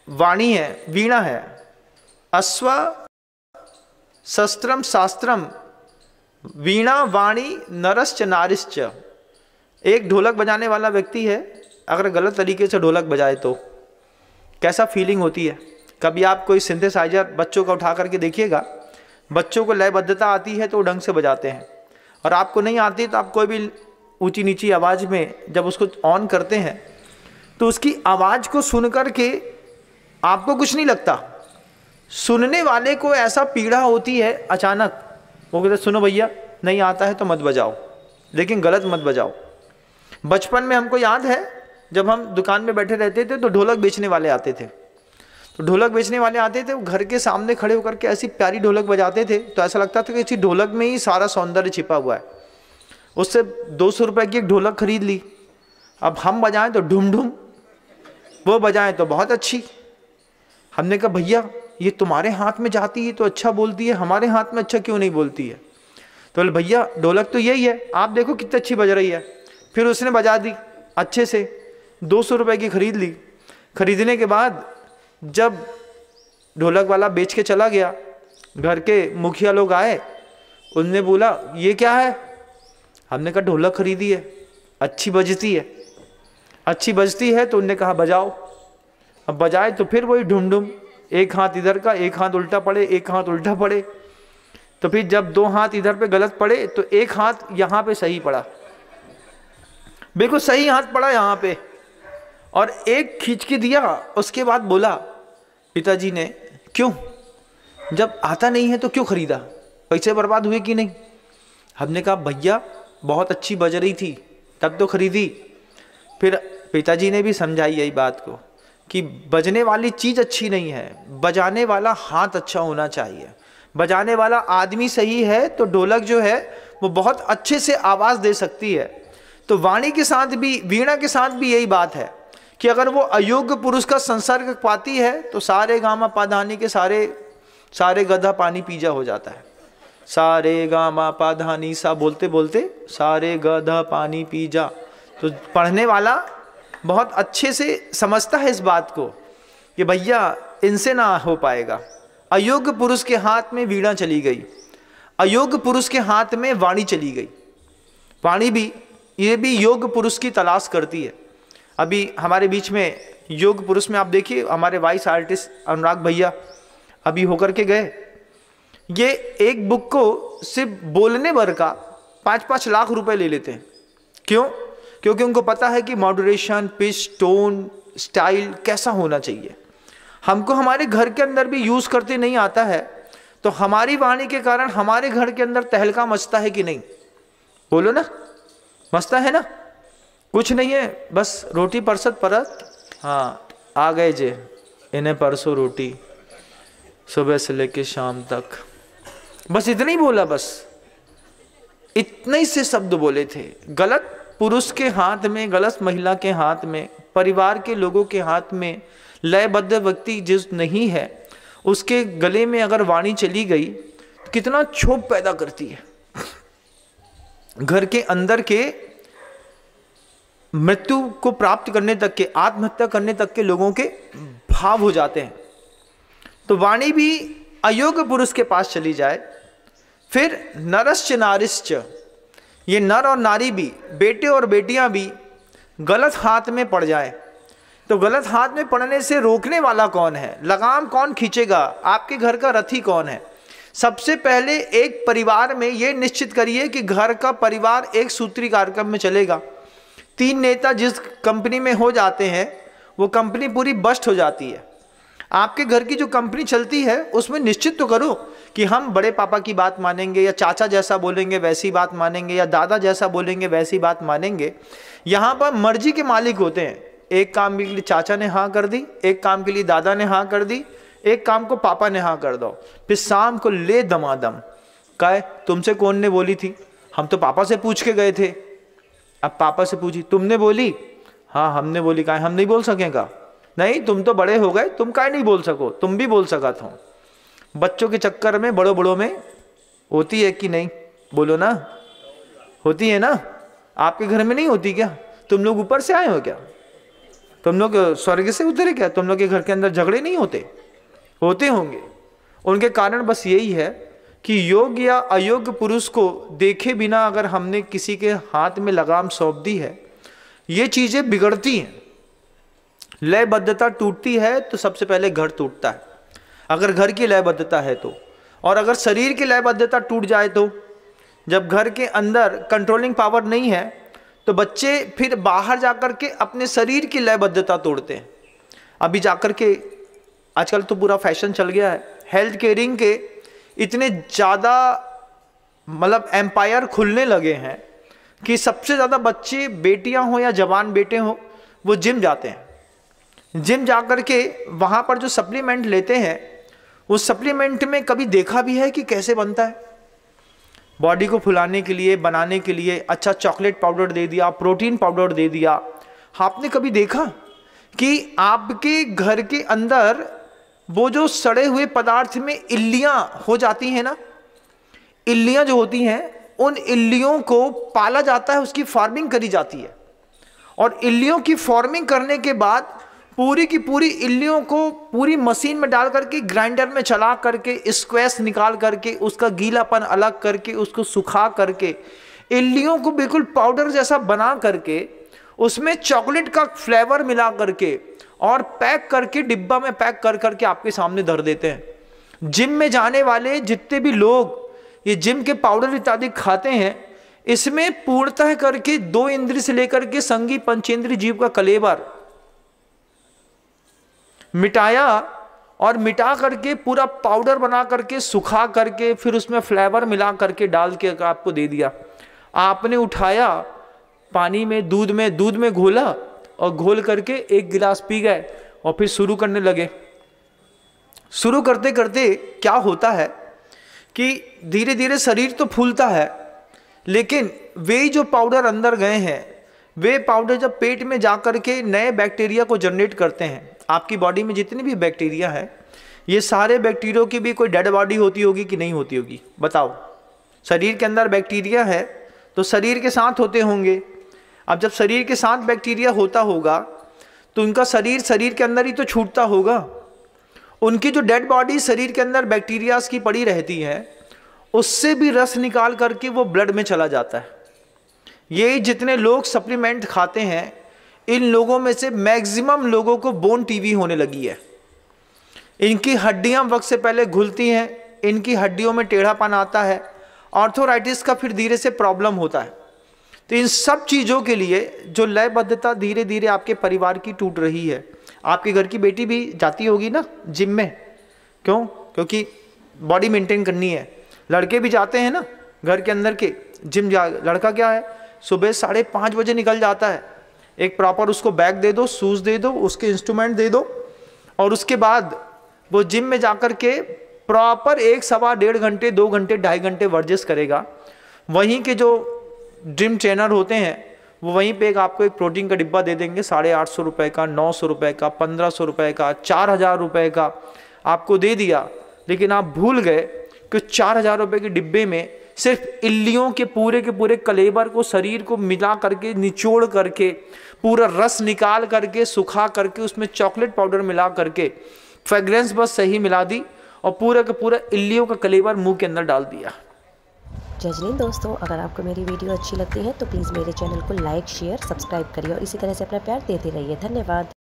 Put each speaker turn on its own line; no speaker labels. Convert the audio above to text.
वाणी है, वीणा है। अश्व शस्त्रम शास्त्रम वीणा वाणी नरश्च नारिश्च। एक ढोलक बजाने वाला व्यक्ति है, अगर गलत तरीके से ढोलक बजाए तो कैसा फीलिंग होती है। कभी आप कोई सिंथेसाइजर बच्चों का उठा करके देखिएगा, बच्चों को लयबद्धता आती है तो ढंग से बजाते हैं, और आपको नहीं आती तो आप कोई भी ऊंची नीची आवाज़ में जब उसको ऑन करते हैं तो उसकी आवाज़ को सुन कर के आपको कुछ नहीं लगता, सुनने वाले को ऐसा पीड़ा होती है अचानक। वो कहते सुनो भैया, नहीं आता है तो मत बजाओ, लेकिन गलत मत बजाओ। बचपन में हमको याद है जब हम दुकान में बैठे रहते थे तो ढोलक बेचने वाले आते थे, तो ढोलक बेचने वाले आते थे, वो घर के सामने खड़े होकर के ऐसी प्यारी ढोलक बजाते थे तो ऐसा लगता था कि इसी ढोलक में ही सारा सौंदर्य छिपा हुआ है। उससे 200 रुपये की एक ढोलक खरीद ली, अब हम बजाएं तो ढूम ढूम, वो बजाएं तो बहुत अच्छी। हमने कहा भैया ये तुम्हारे हाथ में जाती है तो अच्छा बोलती है, हमारे हाथ में अच्छा क्यों नहीं बोलती है। तो बोले भैया ढोलक तो यही है, आप देखो कितनी अच्छी बज रही है। फिर उसने बजा दी अच्छे से, 200 रुपये की खरीद ली। खरीदने के बाद जब ढोलक वाला बेच के चला गया, घर के मुखिया लोग आए, उनने बोला ये क्या है। हमने कहा ढोलक खरीदी है, अच्छी बजती है। अच्छी बजती है तो उनने कहा बजाओ। अब बजाए तो फिर वही ढूम ढूम, एक हाथ इधर का, एक हाथ उल्टा पड़े, एक हाथ उल्टा पड़े। तो फिर जब 2 हाथ इधर पे गलत पड़े तो एक हाथ यहाँ पे सही पड़ा, बिल्कुल सही हाथ पड़ा यहाँ पे, और एक खींच के दिया। उसके बाद बोला पिताजी ने, क्यों, जब आता नहीं है तो क्यों खरीदा, पैसे बर्बाद हुए कि नहीं। हमने कहा भैया बहुत अच्छी बज रही थी तब तो खरीदी। फिर पिताजी ने भी समझाई यही बात को कि बजने वाली चीज़ अच्छी नहीं है, बजाने वाला हाथ अच्छा होना चाहिए। बजाने वाला आदमी सही है तो ढोलक जो है वो बहुत अच्छे से आवाज़ दे सकती है। तो वाणी के साथ भी, वीणा के साथ भी यही बात है कि अगर वो अयोग्य पुरुष का संसर्ग पाती है तो सारे गामा पाधानी के सारे गधा पानी पीजा हो जाता है। सारे गामा पाधानी सा बोलते बोलते सारे गधा पानी पीजा। तो पढ़ने वाला बहुत अच्छे से समझता है इस बात को कि भैया इनसे ना हो पाएगा। अयोग्य पुरुष के हाथ में वीणा चली गई, अयोग्य पुरुष के हाथ में वाणी चली गई। वाणी भी, ये भी योग्य पुरुष की तलाश करती है। अभी हमारे बीच में योग्य पुरुष में आप देखिए, हमारे वाइस आर्टिस्ट अनुराग भैया अभी होकर के गए। ये एक बुक को सिर्फ बोलने भर का 5-5 लाख रुपए ले लेते हैं। क्यों? क्योंकि उनको पता है कि मॉड्यूलेशन, पिच, टोन, स्टाइल कैसा होना चाहिए। हमको हमारे घर के अंदर भी यूज़ करते नहीं आता है, तो हमारी वाणी के कारण हमारे घर के अंदर तहलका मचता है कि नहीं, बोलो ना, मचता है ना। कुछ नहीं है, बस रोटी परसत परत, हाँ आ गए जे, इन्हें परसों रोटी सुबह से लेके शाम तक, बस इतना ही बोला, बस इतने ही से शब्द बोले थे। गलत पुरुष के हाथ में, गलत महिला के हाथ में, परिवार के लोगों के हाथ में लयबद्ध व्यक्ति जिस नहीं है, उसके गले में अगर वाणी चली गई तो कितना क्षोभ पैदा करती है। घर के अंदर के मृत्यु को प्राप्त करने तक के, आत्महत्या करने तक के लोगों के भाव हो जाते हैं। तो वाणी भी अयोग्य पुरुष के पास चली जाए। फिर नरश्च नारिश्च, ये नर और नारी भी, बेटे और बेटियां भी गलत हाथ में पड़ जाए तो गलत हाथ में पड़ने से रोकने वाला कौन है, लगाम कौन खींचेगा, आपके घर का रथी कौन है। सबसे पहले एक परिवार में ये निश्चित करिए कि घर का परिवार एक सूत्री कार्यक्रम में चलेगा। 3 नेता जिस कंपनी में हो जाते हैं वो कंपनी पूरी बस्ट हो जाती है। आपके घर की जो कंपनी चलती है उसमें निश्चित तो करो कि हम बड़े पापा की बात मानेंगे, या चाचा जैसा बोलेंगे वैसी बात मानेंगे, या दादा जैसा बोलेंगे वैसी बात मानेंगे। यहाँ पर मर्जी के मालिक होते हैं। एक काम के लिए चाचा ने हाँ कर दी, एक काम के लिए दादा ने हाँ कर दी, एक काम को पापा ने हाँ कर दो। फिर शाम को ले दमादम कहे तुमसे कौन ने बोली थी, हम तो पापा से पूछ के गए थे। अब पापा से पूछी, तुमने बोली? हाँ हमने बोली। कहा हम नहीं बोल सकेंगे? नहीं, तुम तो बड़े हो गए, तुम काहे नहीं बोल सको, तुम भी बोल सका था। बच्चों के चक्कर में बड़ों बड़ों में होती है कि नहीं, बोलो ना, होती है ना। आपके घर में नहीं होती क्या? तुम लोग ऊपर से आए हो क्या? तुम लोग स्वर्ग से उतरे क्या? तुम लोग के घर के अंदर झगड़े नहीं होते? होते होंगे। उनके कारण बस यही है कि योग्य या अयोग्य पुरुष को देखे बिना अगर हमने किसी के हाथ में लगाम सौंप दी है, ये चीजें बिगड़ती हैं, लयबद्धता टूटती है तो सबसे पहले घर टूटता है, अगर घर की लयबद्धता है तो। और अगर शरीर की लयबद्धता टूट जाए तो, जब घर के अंदर कंट्रोलिंग पावर नहीं है तो बच्चे फिर बाहर जाकर के अपने शरीर की लयबद्धता तोड़ते हैं। अभी जाकर के आजकल तो पूरा फैशन चल गया है, हेल्थ केयरिंग के इतने ज़्यादा मतलब एम्पायर खुलने लगे हैं कि सबसे ज़्यादा बच्चे, बेटियां हो या जवान बेटे हो, वो जिम जाते हैं। जिम जाकर के वहाँ पर जो सप्लीमेंट लेते हैं, उस सप्लीमेंट में कभी देखा भी है कि कैसे बनता है? बॉडी को फुलाने के लिए, बनाने के लिए अच्छा चॉकलेट पाउडर दे दिया, प्रोटीन पाउडर दे दिया। आपने कभी देखा कि आपके घर के अंदर वो जो सड़े हुए पदार्थ में इल्लियां हो जाती हैं ना, इल्लियां जो होती हैं, उन इल्लियों को पाला जाता है, उसकी फार्मिंग करी जाती है। और इल्लियों की फार्मिंग करने के बाद पूरी की पूरी इल्लियों को पूरी मशीन में डाल करके, ग्राइंडर में चला करके, स्क्वैश निकाल करके, उसका गीलापन अलग करके, उसको सुखा करके, इल्लियों को बिल्कुल पाउडर जैसा बना करके, उसमें चॉकलेट का फ्लेवर मिला करके और पैक करके, डिब्बा में पैक कर करके आपके सामने धर देते हैं। जिम में जाने वाले जितने भी लोग ये जिम के पाउडर इत्यादि खाते हैं, इसमें पूर्णतः करके 2 इंद्रिय से लेकर के संगी पंचेंद्रिय जीव का कलेवर मिटाया और मिटा करके पूरा पाउडर बना करके, सुखा करके, फिर उसमें फ्लेवर मिला करके डाल के आपको दे दिया। आपने उठाया, पानी में, दूध में घोला और घोल करके 1 गिलास पी गए और फिर शुरू करने लगे। शुरू करते करते क्या होता है कि धीरे धीरे शरीर तो फूलता है, लेकिन वे जो पाउडर अंदर गए हैं, वे पाउडर जब पेट में जाकर के नए बैक्टीरिया को जनरेट करते हैं। आपकी बॉडी में जितनी भी बैक्टीरिया है, ये सारे बैक्टीरिया की भी कोई डेड बॉडी होती होगी कि नहीं होती होगी? बताओ। शरीर के अंदर बैक्टीरिया है तो शरीर के साथ होते होंगे। अब जब शरीर के साथ बैक्टीरिया होता होगा तो उनका शरीर के अंदर ही तो छूटता होगा। उनकी जो डेड बॉडी शरीर के अंदर बैक्टीरियाज की पड़ी रहती है, उससे भी रस निकाल करके वो ब्लड में चला जाता है। ये जितने लोग सप्लीमेंट खाते हैं, इन लोगों में से मैक्सिमम लोगों को बोन टीवी होने लगी है। इनकी हड्डियां वक्त से पहले घुलती हैं, इनकी हड्डियों में टेढ़ापन आता है, आर्थराइटिस का फिर धीरे से प्रॉब्लम होता है। तो इन सब चीज़ों के लिए जो लयबद्धता धीरे धीरे आपके परिवार की टूट रही है। आपके घर की बेटी भी जाती होगी ना जिम में, क्यों? क्योंकि बॉडी मेंटेन करनी है। लड़के भी जाते हैं ना घर के अंदर के जिम। लड़का क्या है, सुबह 5:30 बजे निकल जाता है। एक प्रॉपर उसको बैग दे दो, शूज़ दे दो, उसके इंस्ट्रूमेंट दे दो, और उसके बाद वो जिम में जाकर के प्रॉपर 1 सवा 1.5 घंटे, 2 घंटे, 2.5 घंटे वर्जिश करेगा। वहीं के जो जिम ट्रेनर होते हैं वो वहीं पे आपको एक प्रोटीन का डिब्बा दे देंगे, 850 रुपये का, 900 रुपये का, 1500 रुपये का, 4000 रुपये का आपको दे दिया। लेकिन आप भूल गए कि 4000 रुपये के डिब्बे में सिर्फ इल्लियों के पूरे कलेबर को, शरीर को मिला करके, निचोड़ करके, पूरा रस निकाल करके, सुखा करके, उसमें चॉकलेट पाउडर मिला करके, फ्रेग्रेंस बस सही मिला दी और पूरा का पूरा इल्लियों का कलेबर मुंह के अंदर डाल दिया।
जजनीन दोस्तों, अगर आपको मेरी वीडियो अच्छी लगती है तो प्लीज़ मेरे चैनल को लाइक, शेयर, सब्सक्राइब करिए और इसी तरह से अपना प्यार देते रहिए। धन्यवाद।